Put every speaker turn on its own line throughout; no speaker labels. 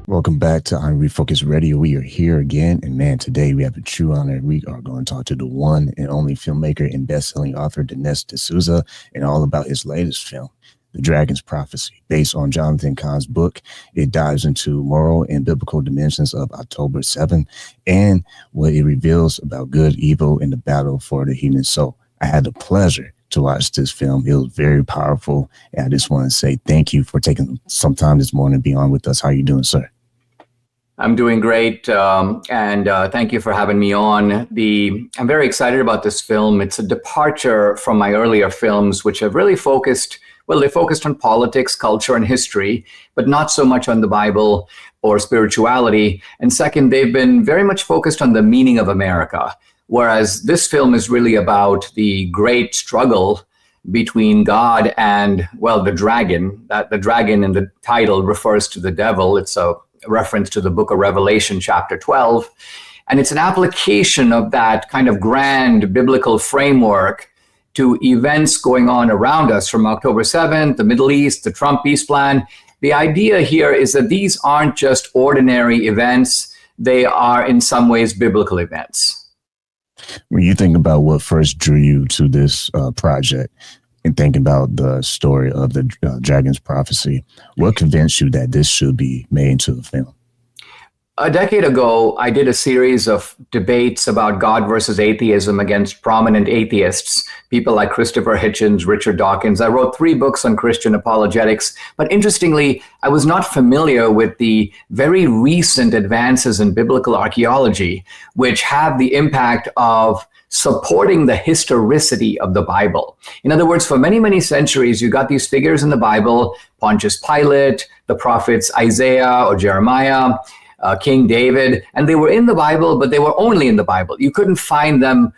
Welcome back to Refocused Radio. We are here again, and man, today we have a true honor. We are going to talk to the one and only filmmaker and best-selling author Dinesh and all about his latest film, The Dragon's Prophecy, based on Jonathan Cahn's book. It dives into moral and biblical dimensions of October 7th and what it reveals about good, evil, and the battle for the human soul. I had the pleasure to watch this film. It was very powerful, and I just want to say thank you for taking some time this morning to be on with us. How are you doing, sir?
I'm doing great, and thank you for having me on. I'm very excited about this film. It's a departure from my earlier films, which have really focused on politics, culture, and history, but not so much on the Bible or spirituality. And second, they've been very much focused on the meaning of America, whereas this film is really about the great struggle between God and, well, the dragon. That the dragon in the title refers to the devil. It's a reference to the book of Revelation, chapter 12. And it's an application of that kind of grand biblical framework to events going on around us from October 7th, the Middle East, the Trump peace plan. The idea here is that these aren't just ordinary events. They are in some ways biblical events.
When you think about what first drew you to this project, and think about the story of the Dragon's Prophecy, what convinced you that this should be made into a film?
A decade ago, I did a series of debates about God versus atheism against prominent atheists, people like Christopher Hitchens, Richard Dawkins. I wrote 3 books on Christian apologetics, but interestingly, I was not familiar with the very recent advances in biblical archaeology, which have the impact of supporting the historicity of the Bible. In other words, for many, many centuries, you got these figures in the Bible, Pontius Pilate, the prophets Isaiah or Jeremiah, King David, and they were in the Bible, but they were only in the Bible. You couldn't find them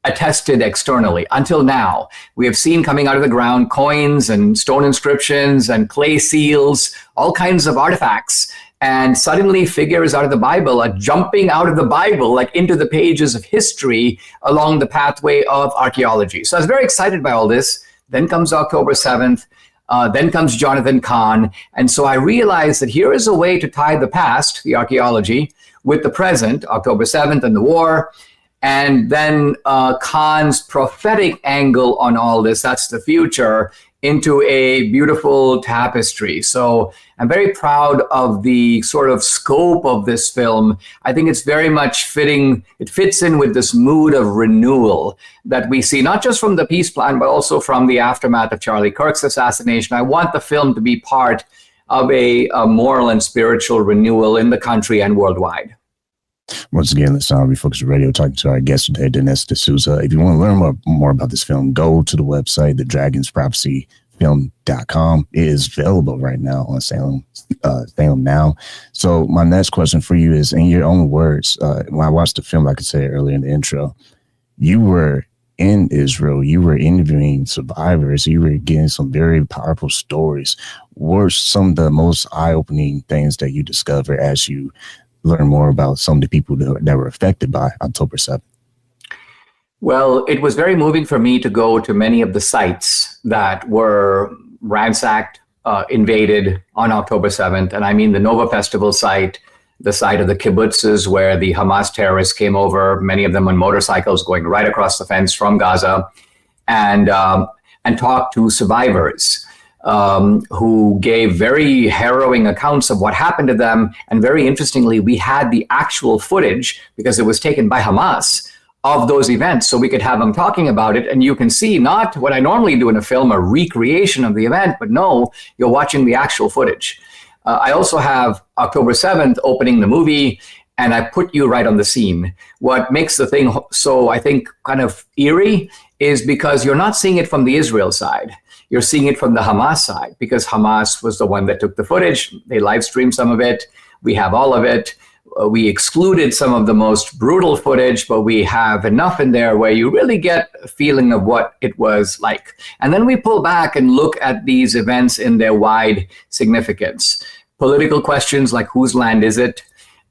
attested externally until now. We have seen coming out of the ground coins and stone inscriptions and clay seals, all kinds of artifacts. And suddenly figures out of the Bible are jumping out of the Bible, like into the pages of history along the pathway of archaeology. So I was very excited by all this. Then comes October 7th. Then comes Jonathan Cahn. And so I realized that here is a way to tie the past, the archaeology, with the present, October 7th and the war. And then Kahn's prophetic angle on all this, that's the future, into a beautiful tapestry. So I'm very proud of the sort of scope of this film. I think it's very much fitting. It fits in with this mood of renewal that we see, not just from the peace plan, but also from the aftermath of Charlie Kirk's assassination. I want the film to be part of a moral and spiritual renewal in the country and worldwide.
Once again, let's Refocused Radio, talking to our guest today, Dinesh D'Souza. If you want to learn more about this film, go to the website, thedragonsprophecyfilm.com. It is available right now on Salem Now. So my next question for you is, in your own words, when I watched the film, like I said earlier in the intro, you were in Israel, you were interviewing survivors, you were getting some very powerful stories. What were some of the most eye-opening things that you discovered as you learn more about some of the people that were affected by October 7th?
Well, it was very moving for me to go to many of the sites that were ransacked, invaded on October 7th. And I mean the Nova Festival site, the site of the kibbutzes where the Hamas terrorists came over, many of them on motorcycles going right across the fence from Gaza, and talked to survivors who gave very harrowing accounts of what happened to them. And very interestingly, we had the actual footage, because it was taken by Hamas, of those events, so we could have them talking about it. And you can see not what I normally do in a film, a recreation of the event, but no, you're watching the actual footage. I also have October 7th opening the movie, and I put you right on the scene. What makes the thing so, I think, kind of eerie is because you're not seeing it from the Israel side. You're seeing it from the Hamas side, because Hamas was the one that took the footage. They live streamed some of it. We have all of it. We excluded some of the most brutal footage, but we have enough in there where you really get a feeling of what it was like. And then we pull back and look at these events in their wide significance. Political questions like whose land is it?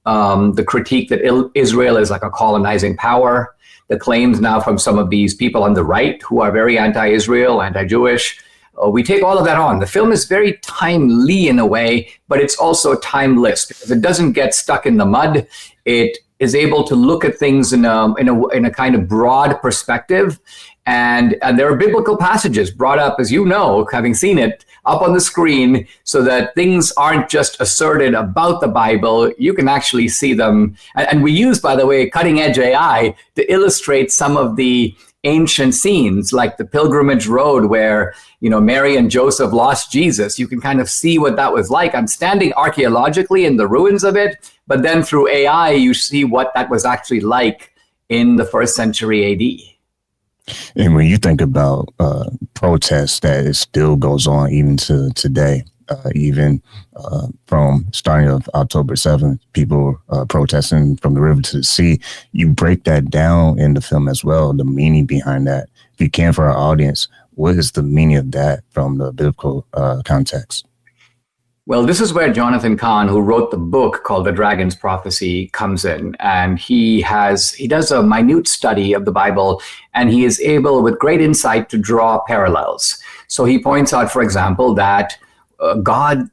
The critique that Israel is like a colonizing power. The claims now from some of these people on the right who are very anti-Israel, anti-Jewish, We take all of that on. The film is very timely in a way, but it's also timeless because it doesn't get stuck in the mud. It is able to look at things in a kind of broad perspective. And there are biblical passages brought up, as you know, having seen it, up on the screen so that things aren't just asserted about the Bible. You can actually see them. And we use, by the way, cutting edge AI to illustrate some of the ancient scenes, like the pilgrimage road where, Mary and Joseph lost Jesus. You can kind of see what that was like. I'm standing archaeologically in the ruins of it, but then through AI, you see what that was actually like in the first century AD.
And when you think about protests that it still goes on even to today, even from starting of October 7th, people protesting from the river to the sea, you break that down in the film as well, the meaning behind that. If you can, for our audience, what is the meaning of that from the biblical context?
Well, this is where Jonathan Cahn, who wrote the book called The Dragon's Prophecy, comes in. And he does a minute study of the Bible, and he is able, with great insight, to draw parallels. So he points out, for example, that God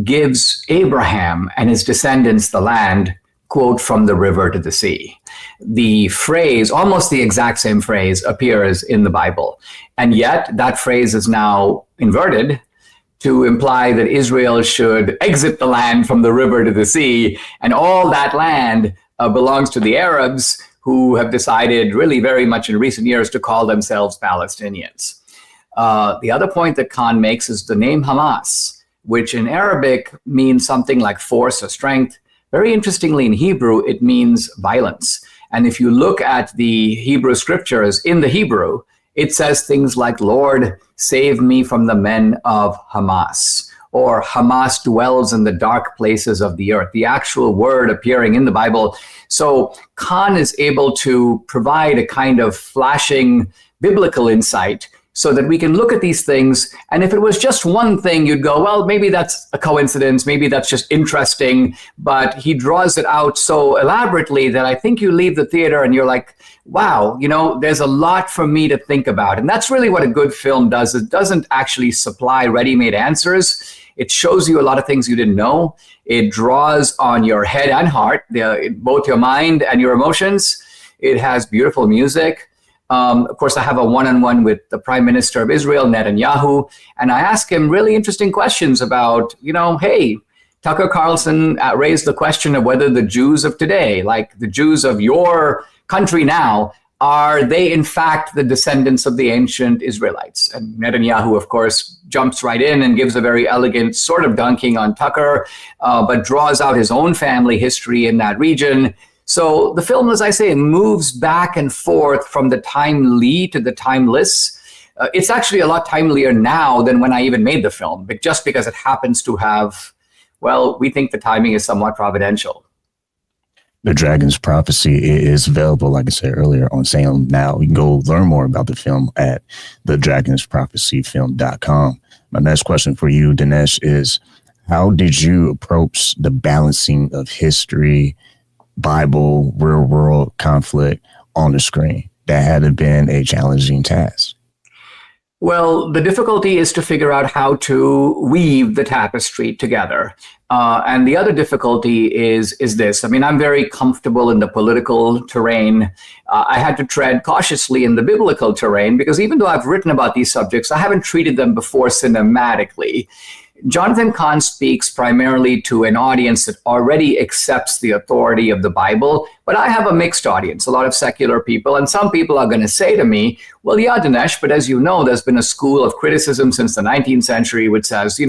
gives Abraham and his descendants the land, quote, from the river to the sea. The phrase, almost the exact same phrase, appears in the Bible. And yet that phrase is now inverted to imply that Israel should exit the land from the river to the sea, and all that land belongs to the Arabs, who have decided really very much in recent years to call themselves Palestinians. The other point that Cahn makes is the name Hamas, which in Arabic means something like force or strength. Very interestingly, in Hebrew, it means violence. And if you look at the Hebrew scriptures in the Hebrew, it says things like, Lord, save me from the men of Hamas, or Hamas dwells in the dark places of the earth, the actual word appearing in the Bible. So Cahn is able to provide a kind of flashing biblical insight so that we can look at these things. And if it was just one thing, you'd go, well, maybe that's a coincidence. Maybe that's just interesting. But he draws it out so elaborately that I think you leave the theater and you're like, wow, there's a lot for me to think about. And that's really what a good film does. It doesn't actually supply ready-made answers. It shows you a lot of things you didn't know. It draws on your head and heart, both your mind and your emotions. It has beautiful music. Of course, I have a one-on-one with the Prime Minister of Israel, Netanyahu, and I ask him really interesting questions about, hey, Tucker Carlson raised the question of whether the Jews of today, like the Jews of your country now, are they in fact the descendants of the ancient Israelites? And Netanyahu, of course, jumps right in and gives a very elegant sort of dunking on Tucker, but draws out his own family history in that region. So the film, as I say, moves back and forth from the timely to the timeless. It's actually a lot timelier now than when I even made the film, but just because it happens to have, well, we think the timing is somewhat providential.
The Dragon's Prophecy is available, like I said earlier, on sale now. You can go learn more about the film at thedragonsprophecyfilm.com. My next question for you, Dinesh, is how did you approach the balancing of history, Bible, real world conflict on the screen? That had to been a challenging task.
Well, the difficulty is to figure out how to weave the tapestry together. And the other difficulty is this. I mean, I'm very comfortable in the political terrain. I had to tread cautiously in the biblical terrain because even though I've written about these subjects, I haven't treated them before cinematically. Jonathan Cahn speaks primarily to an audience that already accepts the authority of the Bible, but I have a mixed audience, a lot of secular people, and some people are going to say to me, well, yeah, Dinesh, but as you know, there's been a school of criticism since the 19th century which says,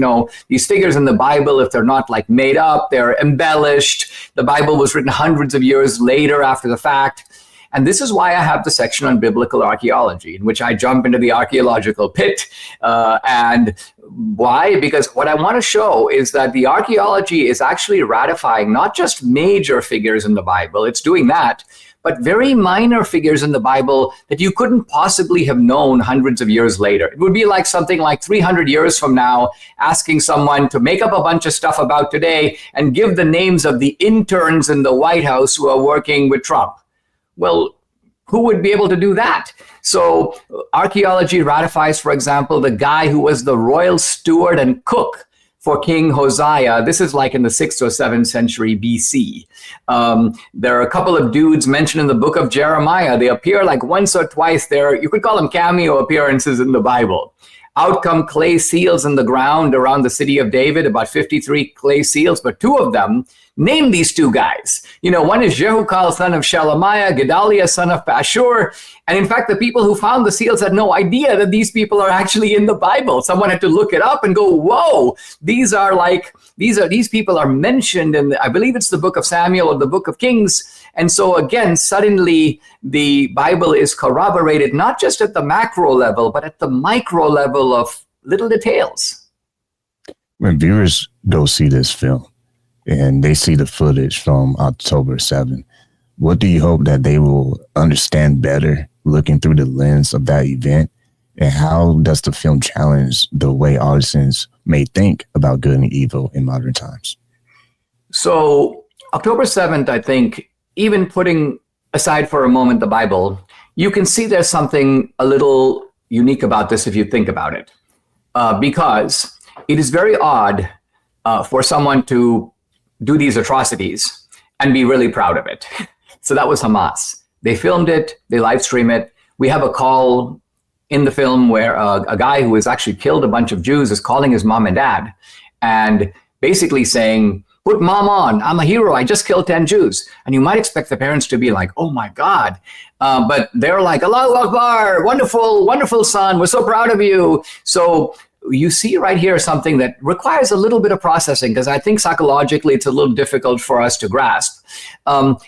these figures in the Bible, if they're not like made up, they're embellished. The Bible was written hundreds of years later after the fact. And this is why I have the section on biblical archaeology, in which I jump into the archaeological pit. And why? Because what I want to show is that the archaeology is actually ratifying not just major figures in the Bible, it's doing that, but very minor figures in the Bible that you couldn't possibly have known hundreds of years later. It would be like something like 300 years from now, asking someone to make up a bunch of stuff about today and give the names of the interns in the White House who are working with Trump. Well, who would be able to do that? So archaeology ratifies, for example, the guy who was the royal steward and cook for King Hosea. This is like in the 6th or 7th century BC. There are a couple of dudes mentioned in the book of Jeremiah. They appear like once or twice there. You could call them cameo appearances in the Bible. Out come clay seals in the ground around the city of David, about 53 clay seals, but 2 of them name these 2 guys. One is Jehukal, son of Shelemiah, Gedaliah, son of Pashur. And in fact, the people who found the seals had no idea that these people are actually in the Bible. Someone had to look it up and go, whoa, these people are mentioned in, I believe it's the book of Samuel or the book of Kings. And so again, suddenly the Bible is corroborated, not just at the macro level, but at the micro level of little details.
When viewers go see this film and they see the footage from October 7th, what do you hope that they will understand better looking through the lens of that event? And how does the film challenge the way audiences may think about good and evil in modern times?
So October 7th, I think, even putting aside for a moment the Bible, you can see there's something a little unique about this if you think about it. Because it is very odd for someone to do these atrocities and be really proud of it. So that was Hamas. They filmed it, they live stream it. We have a call in the film where a guy who has actually killed a bunch of Jews is calling his mom and dad and basically saying, put mom on, I'm a hero, I just killed 10 Jews. And you might expect the parents to be like, oh my God. But they're like, Allahu Akbar, wonderful, wonderful son, we're so proud of you. So you see right here something that requires a little bit of processing, because I think psychologically it's a little difficult for us to grasp.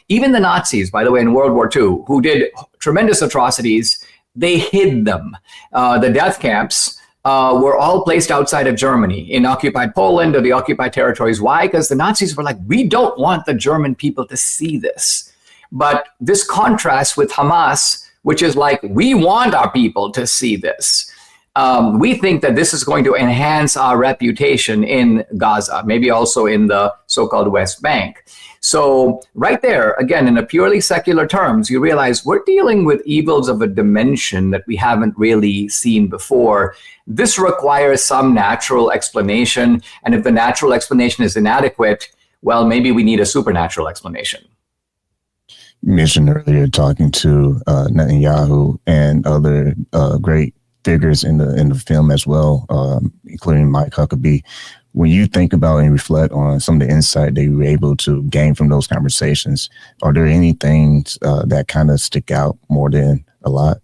Even the Nazis, by the way, in World War II, who did tremendous atrocities, they hid them. The death camps were all placed outside of Germany, in occupied Poland or the occupied territories. Why? Because the Nazis were like, we don't want the German people to see this. But this contrasts with Hamas, which is like, we want our people to see this. We think that this is going to enhance our reputation in Gaza, maybe also in the so-called West Bank. So right there, again, in a purely secular terms, you realize we're dealing with evils of a dimension that we haven't really seen before. This requires some natural explanation. And if the natural explanation is inadequate, well, maybe we need a supernatural explanation.
You mentioned earlier talking to Netanyahu and other great figures in the film as well, including Mike Huckabee. When you think about and reflect on some of the insight that you were able to gain from those conversations, are there any things that kind of stick out more than a lot?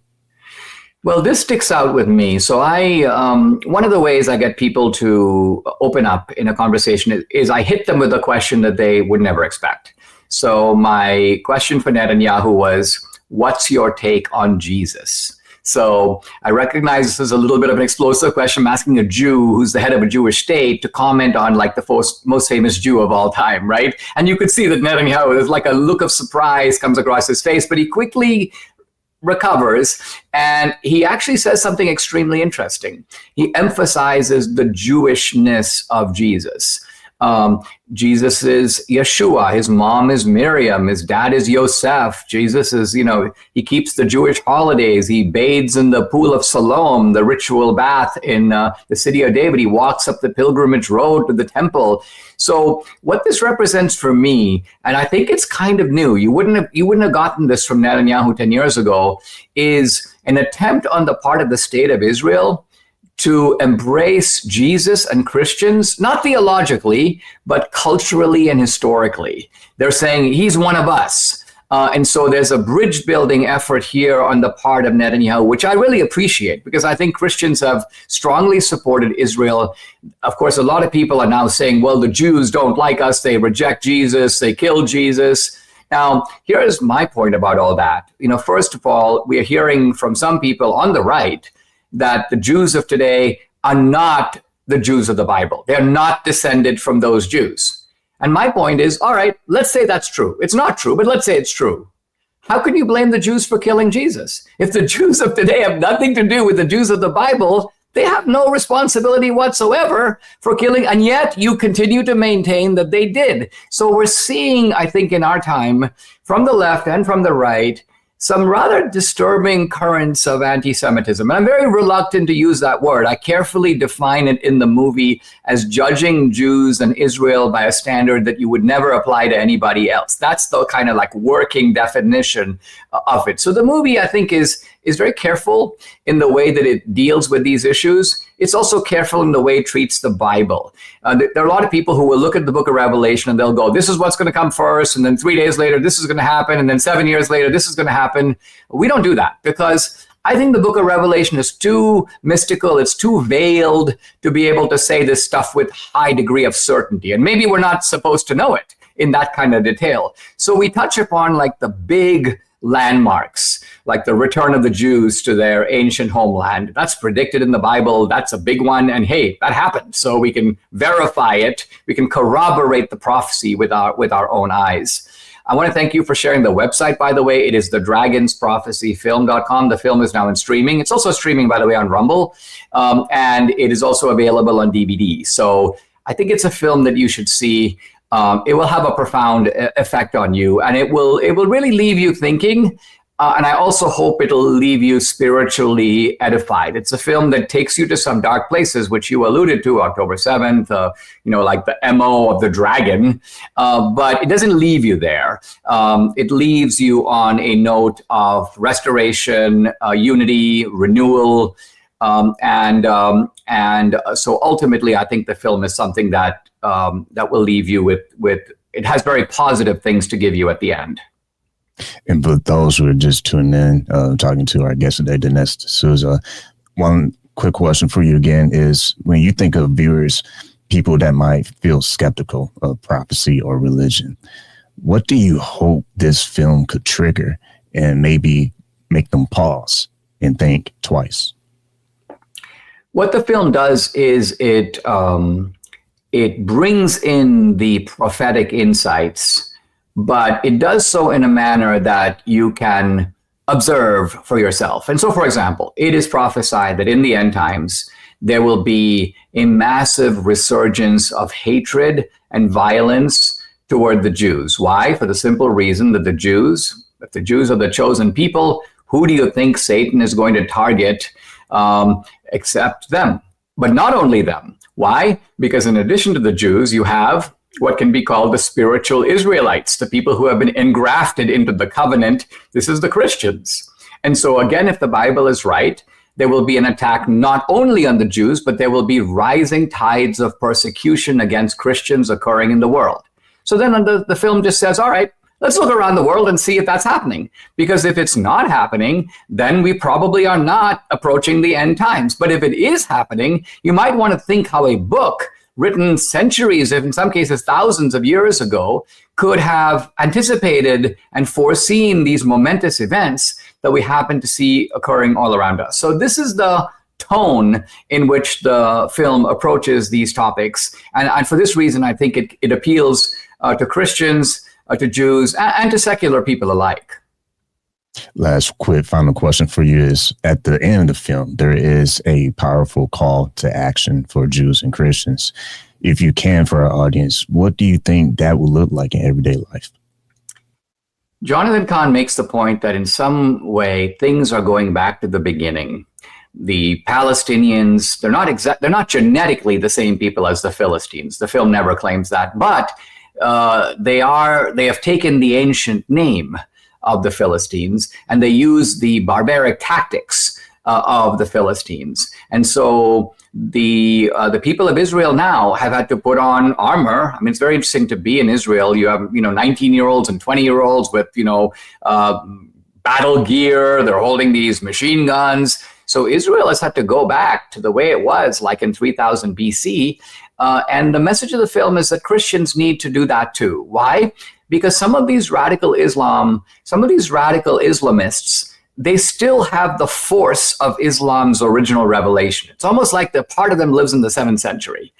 Well, this sticks out with me. So one of the ways I get people to open up in a conversation is I hit them with a question that they would never expect. So my question for Netanyahu was, what's your take on Jesus? So I recognize this is a little bit of an explosive question. I'm asking a Jew who's the head of a Jewish state to comment on like the most famous Jew of all time, right? And you could see that Netanyahu, there's like a look of surprise comes across his face, but he quickly recovers and he actually says something extremely interesting. He emphasizes the Jewishness of Jesus. Jesus is Yeshua, his mom is Miriam, his dad is Yosef. Jesus is, he keeps the Jewish holidays. He bathes in the pool of Siloam, the ritual bath in the city of David. He walks up the pilgrimage road to the temple. So what this represents for me, and I think it's kind of new, you wouldn't have gotten this from Netanyahu 10 years ago, is an attempt on the part of the state of Israel to embrace Jesus and Christians, not theologically, but culturally and historically. They're saying he's one of us. And so there's a bridge building effort here on the part of Netanyahu, which I really appreciate because I think Christians have strongly supported Israel. Of course, a lot of people are now saying, well, the Jews don't like us. They reject Jesus. They kill Jesus. Now, here's my point about all that. First of all, we are hearing from some people on the right that the Jews of today are not the Jews of the Bible. They're not descended from those Jews. And my point is, all right, let's say that's true. It's not true, but let's say it's true. How can you blame the Jews for killing Jesus? If the Jews of today have nothing to do with the Jews of the Bible, they have no responsibility whatsoever for killing, and yet you continue to maintain that they did. So we're seeing, I think, in our time, from the left and from the right, some rather disturbing currents of anti-Semitism. And I'm very reluctant to use that word. I carefully define it in the movie as judging Jews and Israel by a standard that you would never apply to anybody else. That's the kind of like working definition of it. So the movie, I think, is very careful in the way that it deals with these issues. It's also careful in the way it treats the Bible. There are a lot of people who will look at the book of Revelation and they'll go, this is what's going to come first. And then 3 days later, this is going to happen. And then 7 years later, this is going to happen. We don't do that because I think the book of Revelation is too mystical. It's too veiled to be able to say this stuff with high degree of certainty. And maybe we're not supposed to know it in that kind of detail. So we touch upon like the big landmarks, like the return of the Jews to their ancient homeland. That's predicted in the Bible. That's a big one. And hey, that happened. So we can verify it. We can corroborate the prophecy with our own eyes. I want to thank you for sharing the website, by the way. It is thedragonsprophecyfilm.com. The film is now in streaming. It's also streaming, by the way, on Rumble. And it is also available on DVD. So I think it's a film that you should see. It will have a profound effect on you, and it will really leave you thinking. And I also hope it'll leave you spiritually edified. It's a film that takes you to some dark places, which you alluded to, October 7th, like the MO of the dragon. But it doesn't leave you there. It leaves you on a note of restoration, unity, renewal. And so ultimately, I think the film is something that will leave you with it has very positive things to give you at the end.
And for those who are just tuning in, talking to our guest today, Dinesh D'Souza, one quick question for you again is, when you think of viewers, people that might feel skeptical of prophecy or religion, what do you hope this film could trigger and maybe make them pause and think twice?
What the film does is it brings in the prophetic insights, but it does so in a manner that you can observe for yourself. And so, for example, it is prophesied that in the end times, there will be a massive resurgence of hatred and violence toward the Jews. Why? For the simple reason that if the Jews are the chosen people, who do you think Satan is going to target except them? But not only them. Why? Because in addition to the Jews, you have what can be called the spiritual Israelites, the people who have been engrafted into the covenant. This is the Christians. And so again, if the Bible is right, there will be an attack not only on the Jews, but there will be rising tides of persecution against Christians occurring in the world. So then the film just says, all right, let's look around the world and see if that's happening. Because if it's not happening, then we probably are not approaching the end times. But if it is happening, you might want to think how a book written centuries, if in some cases thousands of years ago, could have anticipated and foreseen these momentous events that we happen to see occurring all around us. So this is the tone in which the film approaches these topics. And for this reason, I think it appeals to Christians, to Jews, and to secular people alike.
Last quick final question for you is, at the end of the film, there is a powerful call to action for Jews and Christians. If you can, for our audience, what do you think that will look like in everyday life?
Jonathan Cahn makes the point that in some way, things are going back to the beginning. The Palestinians, they're not genetically the same people as the Philistines. The film never claims that, but they have taken the ancient name of the Philistines, and they use the barbaric tactics of the Philistines. And so the people of Israel now have had to put on armor. I mean, it's very interesting to be in Israel. You have 19-year-olds and 20-year-olds with battle gear. They're holding these machine guns. So Israel has had to go back to the way it was, like in 3000 BC. And the message of the film is that Christians need to do that too. Why? Because some of these radical Islamists, they still have the force of Islam's original revelation. It's almost like the part of them lives in the 7th century.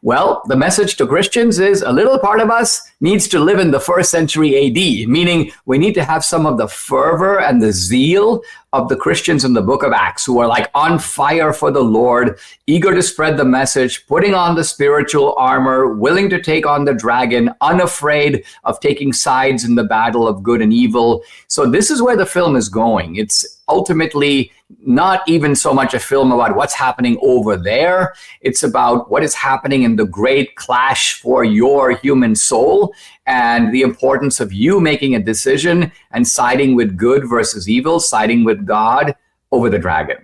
Well, the message to Christians is a little part of us needs to live in the first century AD, meaning we need to have some of the fervor and the zeal of the Christians in the book of Acts, who are like on fire for the Lord, eager to spread the message, putting on the spiritual armor, willing to take on the dragon, unafraid of taking sides in the battle of good and evil. So this is where the film is going. It's ultimately not even so much a film about what's happening over there. It's about what is happening in the great clash for your human soul and the importance of you making a decision and siding with good versus evil, siding with God over the dragon.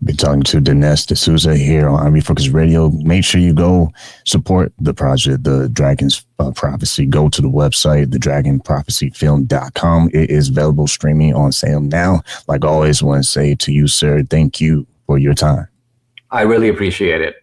Been talking to Dinesh D'Souza here on Refocused Radio. Make sure you go support the project, The Dragon's Prophecy. Go to the website, thedragonprophecyfilm.com. It is available streaming on sale now. Like always, I want to say to you, sir, thank you for your time.
I really appreciate it.